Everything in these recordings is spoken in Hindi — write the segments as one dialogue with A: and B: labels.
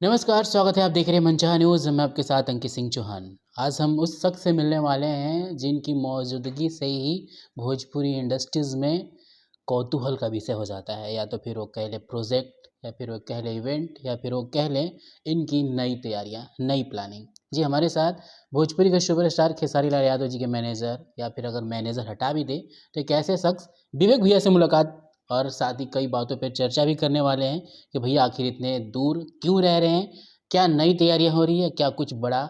A: नमस्कार, स्वागत है। आप देख रहे हैं मनचाहा न्यूज़। मैं आपके साथ अंकित सिंह चौहान। आज हम उस शख्स से मिलने वाले हैं जिनकी मौजूदगी से ही भोजपुरी इंडस्ट्रीज़ में कौतूहल का विषय हो जाता है। या तो फिर वो कह लें प्रोजेक्ट, या फिर वो कह लें इवेंट, या फिर वो कह लें इनकी नई तैयारियाँ, नई प्लानिंग। जी, हमारे साथ भोजपुरी के सुपरस्टार खेसारी लाल यादव जी के मैनेजर, या फिर अगर मैनेजर हटा भी दें तो एक ऐसे शख्स विवेक भैया से मुलाकात और साथ ही कई बातों पे चर्चा भी करने वाले हैं कि भैया आखिर इतने दूर क्यों रह रहे हैं? क्या नई तैयारियाँ हो रही है? क्या कुछ बड़ा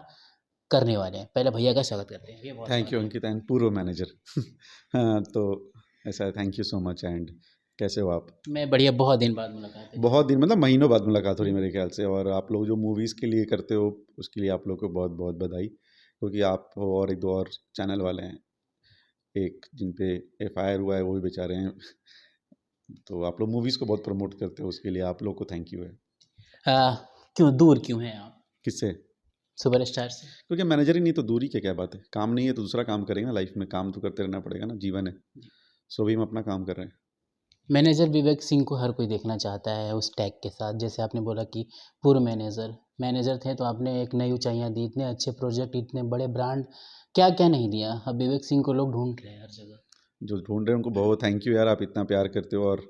A: करने वाले हैं? पहले भैया का स्वागत करते हैं। भैया
B: थैंक
A: बहुत-बहुत
B: यू
A: धन्यवाद।
B: अंकित एंड पूर्व मैनेजर। हाँ, तो ऐसा है। Thank you so much and कैसे हो आप?
A: मैं बढ़िया, बहुत दिन बाद मुलाकात है जी।
B: बहुत दिन मतलब महीनों बाद मुलाकात हो रही है
A: हुँ।
B: मेरे ख्याल से। और आप लोग जो मूवीज़ के लिए करते हो उसके लिए आप लोग को बहुत बहुत बधाई, क्योंकि आप हो और एक दो और चैनल वाले हैं एक जिन पे एफआईआर हुआ है वो भी बेचारे हैं। तो आप लोग मूवीज़ को बहुत प्रमोट करते हो, उसके लिए आप लोग को थैंक यू है।
A: क्यों दूर क्यों हैं आप
B: किससे?
A: सुपरस्टार से?
B: क्योंकि मैनेजर ही नहीं तो दूरी की क्या बात है? काम नहीं है तो दूसरा काम करेंगे ना। लाइफ में काम तो करते रहना पड़ेगा ना, जीवन है।
A: जी।
B: सो भी हम अपना काम कर रहे हैं।
A: मैनेजर विवेक सिंह को हर कोई देखना चाहता है उस टैग के साथ। जैसे आपने बोला कि पूर्व मैनेजर, मैनेजर थे तो आपने एक नई ऊँचाइयाँ दी, इतने अच्छे प्रोजेक्ट, इतने बड़े ब्रांड, क्या-क्या नहीं दिया। अब विवेक सिंह को लोग ढूँढ रहे हैं हर जगह।
B: जो ढूँढ रहे हैं उनको बहुत थैंक यू यार, आप इतना प्यार करते हो। और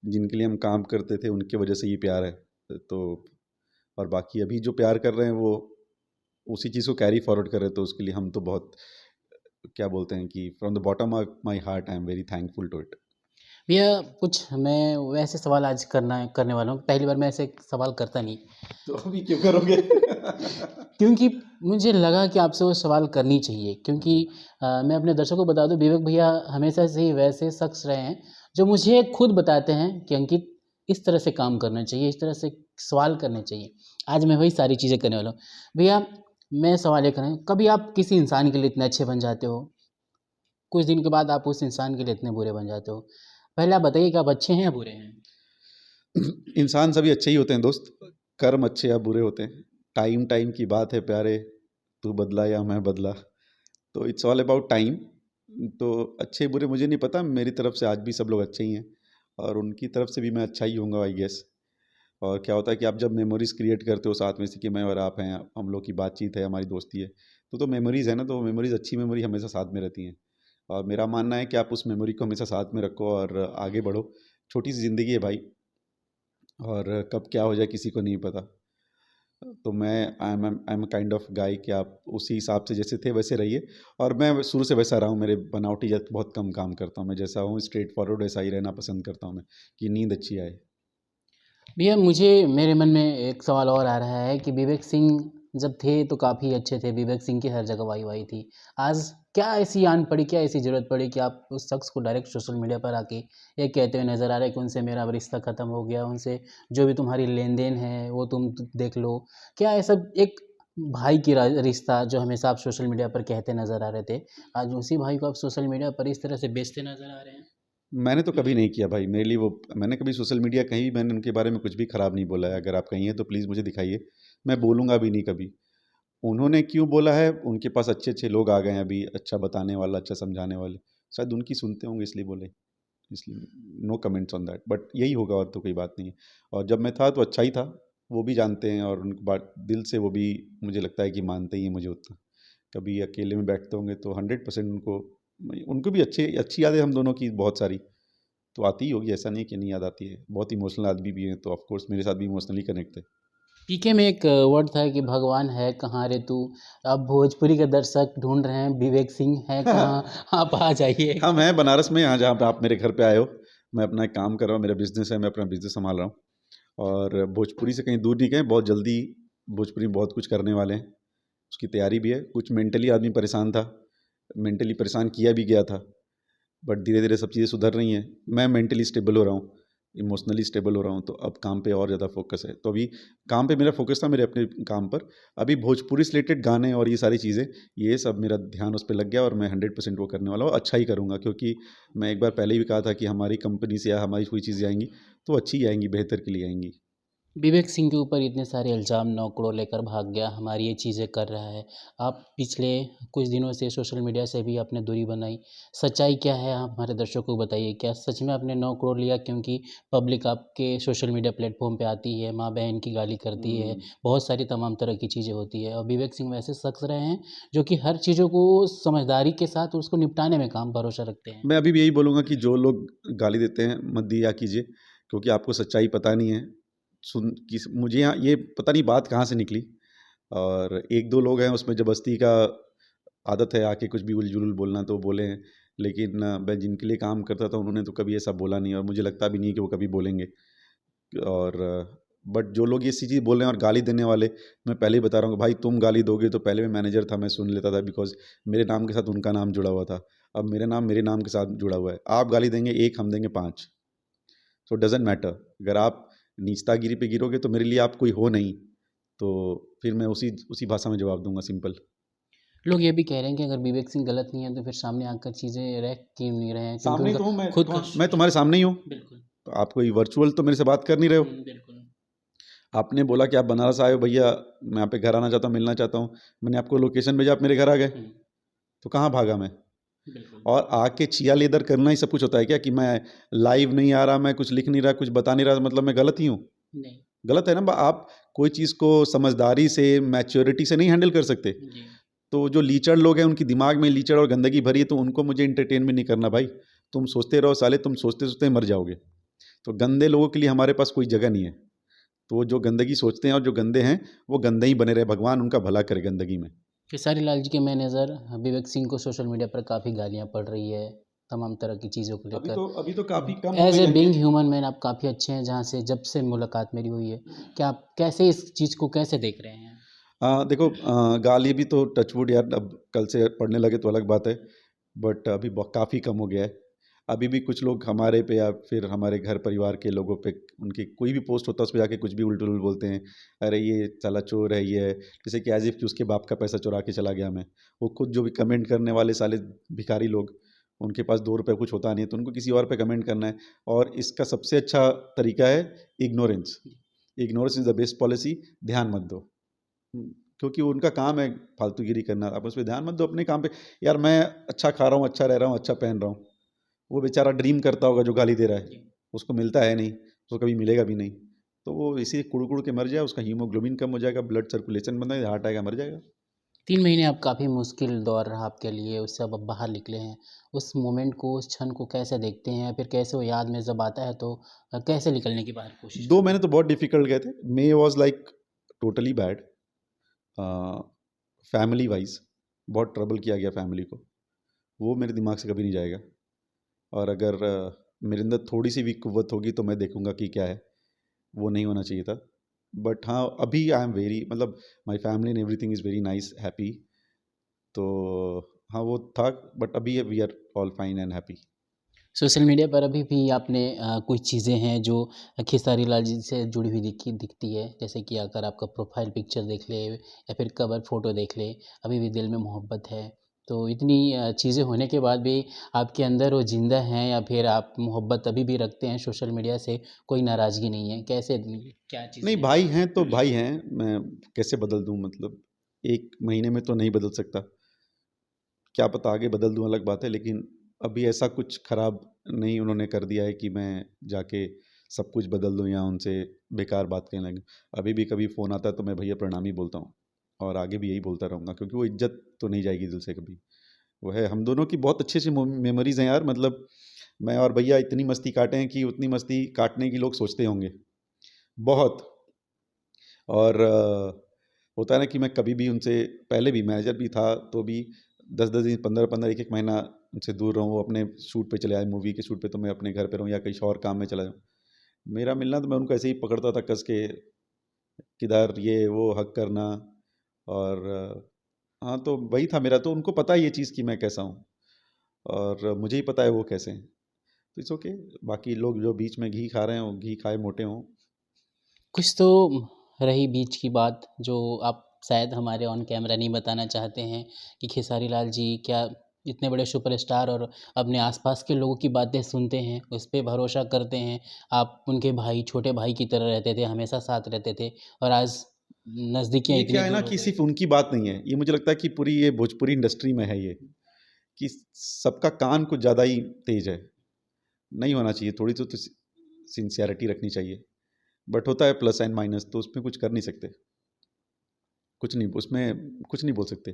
B: जिनके लिए हम काम करते थे उनकी वजह से ये प्यार है। तो और बाकी अभी जो प्यार कर रहे हैं वो उसी चीज़ को कैरी फॉरवर्ड कर रहे हैं, तो उसके लिए हम तो बहुत, क्या बोलते हैं कि from the bottom of my heart I am very thankful to it.
A: भैया कुछ मैं वैसे सवाल आज करने वाला हूँ। पहली बार मैं ऐसे सवाल करता नहीं,
B: तो अभी क्यों करोगे?
A: क्योंकि मुझे लगा कि आपसे वो सवाल करनी चाहिए, क्योंकि
B: जी।
A: मैं अपने दर्शकों को बता दूँ, विवेक भैया हमेशा से ही वैसे शख्स रहे हैं जो मुझे खुद बताते हैं कि अंकित इस तरह से काम करना चाहिए, इस तरह से सवाल करने चाहिए। आज मैं वही सारी चीज़ें करने वाला हूँ। भैया मैं सवाल ये करें, कभी आप किसी इंसान के लिए इतने अच्छे बन जाते हो, कुछ दिन के बाद आप उस इंसान के लिए इतने बुरे बन जाते हो। पहले आप बताइए कि आप अच्छे हैं या बुरे हैं?
B: इंसान सभी अच्छे ही होते हैं दोस्त, कर्म अच्छे या बुरे होते हैं। टाइम टाइम की बात है प्यारे, तू बदला या मैं बदला। तो इट्स ऑल अबाउट टाइम। तो अच्छे बुरे मुझे नहीं पता, मेरी तरफ से आज भी सब लोग अच्छे ही हैं और उनकी तरफ से भी मैं अच्छा ही होऊंगा आई गेस। और क्या होता है कि आप जब मेमोरीज़ क्रिएट करते हो साथ में से कि मैं और आप हैं, हम लोग की बातचीत है, हमारी दोस्ती है, तो मेमोरीज़ है ना, तो मेमोरीज़, अच्छी मेमोरी हमेशा साथ में रहती हैं। और मेरा मानना है कि आप उस मेमोरी को हमेशा साथ में रखो और आगे बढ़ो। छोटी सी ज़िंदगी है भाई, और कब क्या हो जाए किसी को नहीं पता। तो मैं I am kind of guy कि आप उसी हिसाब से जैसे थे वैसे रहिए। और मैं शुरू से वैसा रहा हूँ, मेरे बनावटी जब बहुत कम काम करता हूँ, मैं जैसा हूँ स्ट्रेट फॉरवर्ड वैसा ही रहना पसंद करता हूँ मैं, कि नींद अच्छी आए।
A: भैया मुझे मेरे मन में एक सवाल और आ रहा है कि विवेक सिंह जब थे तो काफ़ी अच्छे थे, विवेक सिंह की हर जगह वाही-वाही थी। आज क्या ऐसी आन पड़ी, क्या ऐसी ज़रूरत पड़ी कि आप उस शख्स को डायरेक्ट सोशल मीडिया पर आके ये कहते हुए नज़र आ रहे हैं कि उनसे मेरा अब रिश्ता ख़त्म हो गया, उनसे जो भी तुम्हारी लेन-देन है वो तुम देख लो। क्या ऐसा एक भाई की रिश्ता जो हमेशा आप सोशल मीडिया पर कहते नज़र आ रहे थे, आज उसी भाई को आप सोशल मीडिया पर इस तरह से बेचते नज़र आ रहे हैं?
B: मैंने तो कभी नहीं किया भाई, मेरे लिए वो, मैंने कभी सोशल मीडिया कहीं भी मैंने उनके बारे में कुछ भी खराब नहीं बोला है। अगर आप कहीं हैं तो प्लीज़ मुझे दिखाइए, मैं बोलूँगा भी नहीं कभी। उन्होंने क्यों बोला है, उनके पास अच्छे अच्छे लोग आ गए हैं अभी, अच्छा बताने वाला, अच्छा समझाने वाले, शायद उनकी सुनते होंगे इसलिए बोले। इसलिए no comments on that, but यही होगा और तो कोई बात नहीं है। और जब मैं था तो अच्छा ही था, वो भी जानते हैं और उनकी बात दिल से वो भी, मुझे लगता है कि मानते ही हैं मुझे उतना। कभी अकेले में बैठते होंगे तो 100% उनको, उनको भी अच्छे अच्छी यादें हम दोनों की बहुत सारी तो आती ही होगी, ऐसा नहीं कि नहीं याद आती है। बहुत इमोशनल आदमी भी हैं तो ऑफ कोर्स मेरे साथ भी इमोशनली कनेक्ट है।
A: पीके में एक वर्ड था कि भगवान है कहाँ रे तू। अब भोजपुरी के दर्शक ढूंढ रहे हैं विवेक सिंह है कहाँ, आप आ जाइए।
B: हाँ, मैं बनारस में, यहाँ जहाँ पे आप मेरे घर पे आए हो, मैं अपना एक काम कर रहा हूँ, मेरा बिजनेस है, मैं अपना बिजनेस संभाल रहा हूँ। और भोजपुरी से कहीं दूर नहीं गए, बहुत जल्दी भोजपुरी में बहुत कुछ करने वाले हैं, उसकी तैयारी भी है। कुछ मेंटली आदमी परेशान था, मेंटली परेशान किया भी गया था, बट धीरे धीरे सब चीज़ें सुधर रही हैं। मैं मेंटली स्टेबल हो रहा हूँ, इमोशनली स्टेबल हो रहा हूँ, तो अब काम पे और ज़्यादा फोकस है। तो अभी काम पे मेरा फोकस था, मेरे अपने काम पर। अभी भोजपुरी से रिलेटेड गाने और ये सारी चीज़ें, ये सब मेरा ध्यान उस पर लग गया और मैं 100% वो करने वाला हूँ, अच्छा ही करूँगा। क्योंकि मैं एक बार पहले भी कहा था कि हमारी कंपनी से या हमारी कोई चीज़ें आएंगी तो अच्छी ही आएंगी, बेहतर के लिए आएंगी।
A: विवेक सिंह के ऊपर इतने सारे इल्ज़ाम 9 करोड़ लेकर भाग गया, हमारी ये चीज़ें कर रहा है। आप पिछले कुछ दिनों से सोशल मीडिया से भी आपने दूरी बनाई। सच्चाई क्या है आप हमारे दर्शकों को बताइए? क्या सच में आपने 9 करोड़ लिया क्योंकि पब्लिक आपके सोशल मीडिया प्लेटफ़ॉर्म पे आती है, माँ-बहन की गाली करती है, बहुत सारी तमाम तरह की चीज़ें होती है और विवेक सिंह वैसे शख्स रहे हैं जो कि हर चीज़ों को समझदारी के साथ उसको निपटाने में काम भरोसा रखते हैं।
B: मैं अभी भी यही बोलूँगा कि जो लोग गाली देते हैं मत दिया कीजिए, क्योंकि आपको सच्चाई पता नहीं है। मुझे यहाँ ये पता नहीं बात कहाँ से निकली, और 1-2 लोग हैं उसमें ज़बरदस्ती का आदत है आके कुछ भी उल-जुलूल बोलना तो बोले हैं। लेकिन मैं जिनके लिए काम करता था उन्होंने तो कभी ऐसा बोला नहीं, और मुझे लगता भी नहीं है कि वो कभी बोलेंगे। और बट जो लोग ये सी चीज़ बोल रहे हैं और गाली देने वाले, मैं पहले ही बता रहा हूँ कि भाई तुम गाली दोगे तो पहले मैं मैनेजर था, मैं सुन लेता था, बिकॉज़ मेरे नाम के साथ उनका नाम जुड़ा हुआ था। अब मेरे नाम के साथ जुड़ा हुआ है। आप गाली देंगे 1, हम देंगे 5। सो डज़न्ट मैटर। अगर आप नीचतागिरी पे गिरोगे तो मेरे लिए आप कोई हो नहीं, तो फिर मैं उसी उसी भाषा में जवाब दूँगा, सिंपल।
A: लोग ये भी कह रहे हैं कि अगर विवेक सिंह गलत नहीं है तो फिर सामने आकर चीज़ें रह क्यों नहीं रहे हैं? क्योंकि
B: सामने ही
A: उनका
B: तो हूँ
A: खुद का
B: मैं तुम्हारे सामने ही हूँ।
A: बिल्कुल।
B: तो आप कोई वर्चुअल तो मेरे से बात कर नहीं रहे हो।
A: बिल्कुल।
B: आपने बोला कि आप बनारस आए हो भैया, मैं यहाँ पे घर आना चाहता हूँ, मिलना चाहता हूँ। मैंने आपको लोकेशन भेजा, आप मेरे घर आ गए। तो कहाँ भागा मैं?
A: बिल्कुल।
B: और आके छिया लेदर करना ही सब कुछ होता है क्या, कि मैं लाइव नहीं आ रहा, मैं कुछ लिख नहीं रहा, कुछ बता नहीं रहा, मतलब मैं गलत ही हूँ?
A: नहीं।
B: गलत है ना। आप कोई चीज़ को समझदारी से, मैच्योरिटी से नहीं हैंडल कर सकते।
A: जी।
B: तो जो लीचड़ लोग हैं उनकी दिमाग में लीचड़ और गंदगी भरी है, तो उनको मुझे एंटरटेन भी नहीं करना भाई। तुम सोचते रहो साले, तुम सोचते सोचते मर जाओगे। तो गंदे लोगों के लिए हमारे पास कोई जगह नहीं है। तो वो जो गंदगी सोचते हैं और जो गंदे हैं, वो गंदे ही बने रहे, भगवान उनका भला करे गंदगी में।
A: खेसारी लाल जी के मैनेजर विवेक सिंह को सोशल मीडिया पर काफ़ी गालियाँ पड़ रही है, तमाम तरह की चीज़ों को लेकर।
B: अभी तो काफ़ी कम हो
A: एज़
B: गई
A: ए
B: है कि
A: बीइंग ह्यूमन मैन आप काफ़ी अच्छे हैं, जहाँ से जब से मुलाकात मेरी हुई है। क्या आप कैसे इस चीज़ को कैसे देख रहे हैं?
B: देखो, गाली भी तो टचवुड यार, अब कल से पढ़ने लगे तो अलग बात है। बट अभी काफ़ी कम हो गया है। अभी भी कुछ लोग हमारे पे या फिर हमारे घर परिवार के लोगों पे, उनकी कोई भी पोस्ट होता है उस पे जाके कुछ भी उल्ट-उल्ट बोलते हैं। अरे ये साला चोर है, ये है। जैसे कि एज़ इफ कि उसके बाप का पैसा चुरा के चला गया मैं। वो खुद जो भी कमेंट करने वाले साले भिखारी लोग, उनके पास 2 रुपए कुछ होता नहीं है, तो उनको किसी और पे कमेंट करना है। और इसका सबसे अच्छा तरीका है ignorance. Ignorance is the best policy. ध्यान मत दो। क्योंकि उनका काम है फालतूगिरी करना, आप उस पे ध्यान मत दो, अपने काम पे। यार मैं अच्छा खा रहा हूँ, अच्छा रह रहा हूँ, अच्छा पहन रहा हूँ। वो बेचारा ड्रीम करता होगा जो गाली दे रहा है,
A: जी।
B: उसको मिलता है नहीं, उसको कभी मिलेगा भी नहीं। तो वो इसी कुड़-कुड़ के मर जाए, उसका हीमोग्लोबिन कम हो जाएगा, ब्लड सर्कुलेशन बंद हो जाएगा, हार्ट आएगा, मर जाएगा।
A: 3 महीने अब काफ़ी मुश्किल दौर रहा आपके लिए, उससे अब आप बाहर निकले हैं। उस मोमेंट को, उस क्षण को कैसे देखते हैं? फिर कैसे वो याद में जब आता है तो कैसे निकलने की बाहर कोशिश
B: 2
A: करते
B: महीने
A: हैं?
B: तो बहुत डिफ़िकल्ट गए थे। May was like totally bad. Uh, family wise बहुत ट्रबल किया गया फैमिली को। वो मेरे दिमाग से कभी नहीं जाएगा। और अगर मेरे अंदर थोड़ी-सी भी कुव्वत होगी तो मैं देखूँगा कि क्या है, वो नहीं होना चाहिए था। बट हाँ, अभी आई एम वेरी, मतलब my family and everything is very nice, happy. तो हाँ, वो था, बट अभी we are all fine and happy.
A: Social media पर अभी भी आपने कुछ चीज़ें हैं जो खेसारी लाल जी से जुड़ी हुई दिखती है। जैसे कि अगर आपका प्रोफ़ाइल पिक्चर देख लें या फिर कवर फ़ोटो देख लें, अभी भी दिल में मोहब्बत है। तो इतनी चीज़ें होने के बाद भी आपके अंदर वो ज़िंदा हैं या फिर आप मोहब्बत अभी भी रखते हैं सोशल मीडिया से, कोई नाराज़गी नहीं है? कैसे क्या
B: नहीं,
A: चीज़ें हैं?
B: भाई हैं तो भाई हैं, मैं कैसे बदल दूँ, मतलब 1 महीने में तो नहीं बदल सकता। क्या पता आगे बदल दूँ, अलग बात है, लेकिन अभी ऐसा कुछ खराब नहीं उन्होंने कर दिया है कि मैं जाके सब कुछ बदल दूँ या उनसे बेकार बात कहने लगूँ। अभी भी कभी फ़ोन आता है तो मैं भैया प्रणाम ही बोलता हूँ, और आगे भी यही बोलता रहूँगा, क्योंकि वो इज़्ज़त तो नहीं जाएगी दिल से कभी। वो है, हम दोनों की बहुत अच्छी-अच्छी मेमोरीज़ हैं यार, मतलब मैं और भैया इतनी मस्ती काटे हैं कि उतनी मस्ती काटने की लोग सोचते होंगे, बहुत। और होता है ना कि मैं कभी भी उनसे, पहले भी मैनेजर भी था तो भी 10-10 दिन, 15-15, 1-1 महीना उनसे दूर रहूँ, वो अपने शूट पे चले आए, मूवी के शूट पे, तो मैं अपने घर पे रहूँ या कहीं और काम में चला जाऊँ। मेरा मिलना तो मैं उनको ऐसे ही पकड़ता था कस के, किधर ये वो हग करना। और हाँ, तो वही था मेरा, तो उनको पता है ये चीज़ कि मैं कैसा हूँ, और मुझे ही पता है वो कैसे हैं। तो इट्स ओके, बाकी लोग जो बीच में घी खा रहे हों, घी खाए मोटे हों।
A: कुछ तो रही बीच की बात जो आप शायद हमारे ऑन कैमरा नहीं बताना चाहते हैं कि खेसारी लाल जी क्या इतने बड़े सुपरस्टार और अपने आसपास के लोगों की बातें सुनते हैं, उस पे भरोसा करते हैं। आप उनके भाई, छोटे भाई की तरह रहते थे, हमेशा साथ रहते थे और आज नज़दीकियाँ
B: ये
A: इतनी
B: क्या है ना
A: दूर हो
B: कि
A: गई।
B: सिर्फ उनकी बात नहीं है, ये मुझे लगता है कि पूरी ये भोजपुरी इंडस्ट्री में है ये, कि सबका कान कुछ ज़्यादा ही तेज है। नहीं होना चाहिए, थोड़ी तो सिंसियरिटी रखनी चाहिए। बट होता है प्लस एंड माइनस, तो उसमें कुछ कर नहीं सकते, कुछ नहीं, उसमें कुछ नहीं बोल सकते।